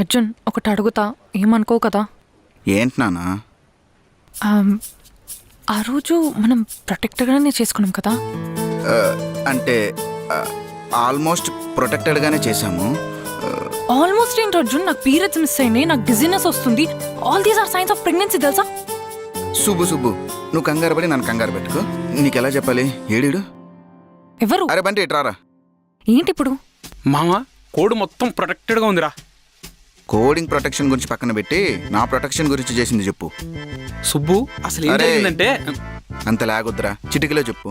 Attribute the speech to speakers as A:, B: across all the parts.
A: అర్జున్ ఒకటి అడుగుతా, ఏమనుకో కదా.
B: ఏంటి నానా?
A: ఆ రోజు మనం ప్రొటెక్టెడ్గానే చేసుకున్నాం కదా.
B: అంటే ఆల్మోస్ట్ ప్రొటెక్టెడ్గానే చేశాము.
A: ఆల్మోస్ట్ ఏంటి అర్జున్, నాకు పీరియడ్స్ మిస్ అయినాయి, నాకు డిజీనెస్ వస్తుంది. All these are signs of pregnancy తెలుసా?
B: సుబ్బు నువ్వు కంగారు పడి నన్ను కంగారు పెట్టుకో. నీకు ఎలా చెప్పాలి? ఏడీడు
A: ఎవరు?
B: అరే బండి ఇట్రారా.
A: ఏంటి ఇప్పుడు?
C: మామ కోడ్ మొత్తం ప్రొటెక్టెడ్గా ఉందిరా.
B: కోడింగ్ ప్రొటెక్షన్ గురించి పక్కన పెట్టి నా ప్రొటెక్షన్ గురించి చేసింది చెప్పు.
C: సుబ్బు అసలు ఏం
B: అరే.
C: జరిగిందంటే
B: అంత లాగొద్దురా, చిటికలో చెప్పు.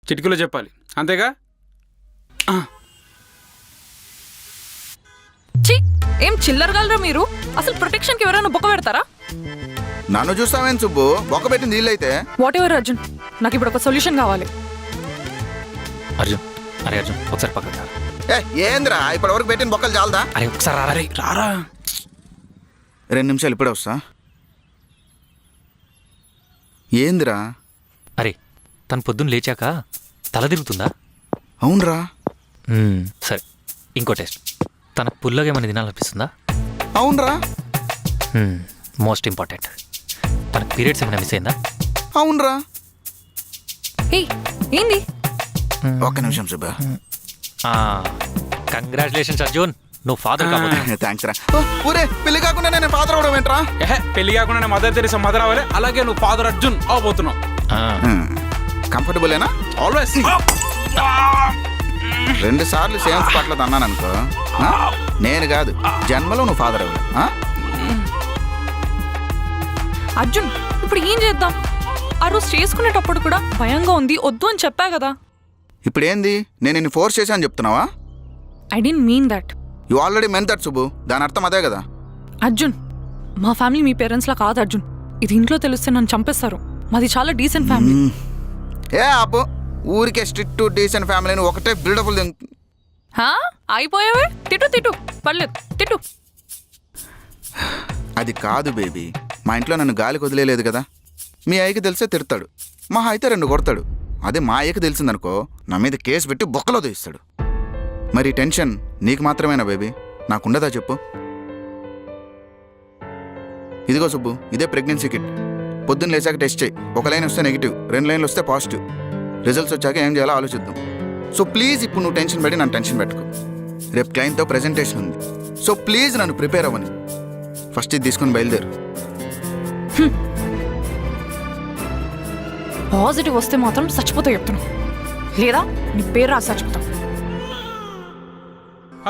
C: చిటికలో చెప్పాలి అంతేగా.
A: ఛీ, ఏం చిల్లరగలరా మీరు? అసలు ప్రొటెక్షన్కి ఎవరైనా బొక్క పెడతారా?
B: నన్ను చూస్తావేం సుబ్బు? బొక్క పెట్టింది వీళ్ళైతే.
A: వాట్ ఎవర్ అర్జున్, నాకు ఇప్పుడు ఒక సొల్యూషన్ కావాలి.
D: అర్జున్, అరే అర్జున్ ఒకసారి పక్కకు రా.
B: ఏంద్రా ఇప్పటి వరకు పెట్టిన బొక్కలు చాలదా?
D: అరే ఒకసారి రా.
C: అరే రారా.
B: 2 నిమిషాలు ఇప్పుడే వస్తా. ఏందిరా?
D: అరే తను పొద్దున్న లేచాక తల తిరుగుతుందా?
B: అవునరా.
D: సరే ఇంకో టెస్ట్. తనకు పుల్లగా ఏమైనా తినాలనిపిస్తుందా?
B: అవునరా.
D: మోస్ట్ ఇంపార్టెంట్, తనకు పీరియడ్స్ ఏమైనా మిస్ అయిందా?
B: అవునరా.
A: ఏంది?
B: ఒక్క నిమిషం సుబ్బా.
D: కంగ్రాచులేషన్స్ అర్జున్, నువ్వు ఫాదర్ కాబోతున్నావు.
B: థ్యాంక్స్ రా. ఊరే పెళ్లి కాకుండా నేను ఫాదర్ అవడం ఏంట్రా?
C: పెళ్లి కాకుండా మదర్ తెరీసా మదర్ అవ్వాలి, అలాగే నువ్వు ఫాదర్ అర్జున్ అవబోతున్నావు.
B: కంఫర్టబుల్లేనా?
C: ఆల్వేస్
B: 2 సార్లు సేమ్ స్పాట్లో అన్నాను అనుకో, నేను కాదు జన్మలో నువ్వు ఫాదర్ అవ్వదు.
A: అర్జున్ ఇప్పుడు ఏం చేద్దాం? ఆ రోజు చేసుకునేటప్పుడు కూడా భయంగా ఉంది, వద్దు అని చెప్పా కదా.
B: ఇప్పుడు ఏంది? నేను నిన్ను ఫోర్స్ చేశాను చెప్తున్నావా?
A: I don't mean that.
B: You already men that Subbu. దాని అర్థం అదే కదా.
A: అర్జున్, మా ఫ్యామిలీ మీ పేరెంట్స్లా కాదు అర్జున్. ఇది ఇంట్లో తెలిస్తే నన్ను చంపేస్తారు. మాది చాలా డీసెంట్ ఫ్యామిలీ.
B: ఏ ఆపు. ఊరికే స్ట్రిక్ట్ డీసెంట్ ఫ్యామిలీని ఒకటే బ్యూటిఫుల్.
A: అయిపోయావే. తిట్టు పర్లేదు, తిట్టు.
B: అది కాదు బేబీ. మా ఇంట్లో నన్ను గాలికి వదిలేదు కదా. మీ అయ్యకి తెలిసే తిడతాడు, మా అయితే 2 కొడతాడు. అదే మా అయ్యకి తెలిసిందనుకో, నా మీద కేసు పెట్టి బొక్కలో తీస్తాడు. మరి టెన్షన్ నీకు మాత్రమేనా బేబీ? నాకుండదా చెప్పు? ఇదిగో సుబ్బు, ఇదే ప్రెగ్నెన్సీ కిట్. పొద్దున్న లేచాక టెస్ట్ చేయి. 1 లైన్ వస్తే నెగిటివ్, 2 లైన్లు వస్తే పాజిటివ్. రిజల్ట్స్ వచ్చాక ఏం చేయాలో ఆలోచిద్దాం. సో ప్లీజ్ ఇప్పుడు నువ్వు టెన్షన్ పడి నన్ను టెన్షన్ పెట్టుకో. రేపు క్లయింట్తో ప్రెజెంటేషన్ ఉంది. సో ప్లీజ్ నన్ను ప్రిపేర్ అవ్వని. ఫస్ట్ ఇది తీసుకుని బయలుదేరు.
A: పాజిటివ్ వస్తే మాత్రం చచ్చిపోతా చెప్తున్నా, లేదా నీ పేరు రాసి చచ్చిపోతా.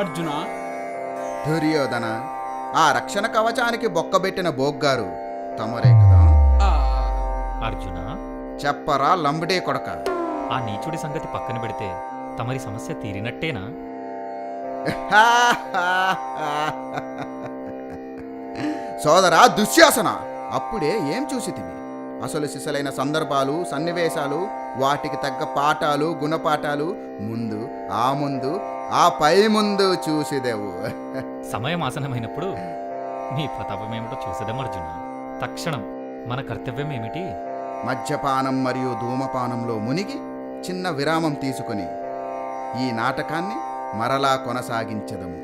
C: అర్జున
B: దుర్యోధన, ఆ రక్షణ కవచానికి బొక్కబెట్టిన బోగ్గారు తమరే కదా?
D: అర్జున,
B: చెప్పరా లంబడే కొడక.
D: ఆ నీచుడి సంగతి పక్కన పెడితే తమరి సమస్య తీరినట్టేనా?
B: సోదరా దుశ్శాసన, అప్పుడే ఏం చూసితివి? అసలు సిసలైన సందర్భాలు, సన్నివేశాలు, వాటికి తగ్గ పాఠాలు, గుణపాఠాలు ముందు ఆ పై ముందు చూసిదేవు.
D: సమయం ఆసనమైనప్పుడు మీ ప్రతాపం ఏమిటో చూసేదాం అర్జున. తక్షణం మన కర్తవ్యం ఏమిటి?
B: మద్యపానం మరియు ధూమపానంలో మునిగి చిన్న విరామం తీసుకుని ఈ నాటకాన్ని మరలా కొనసాగించదము.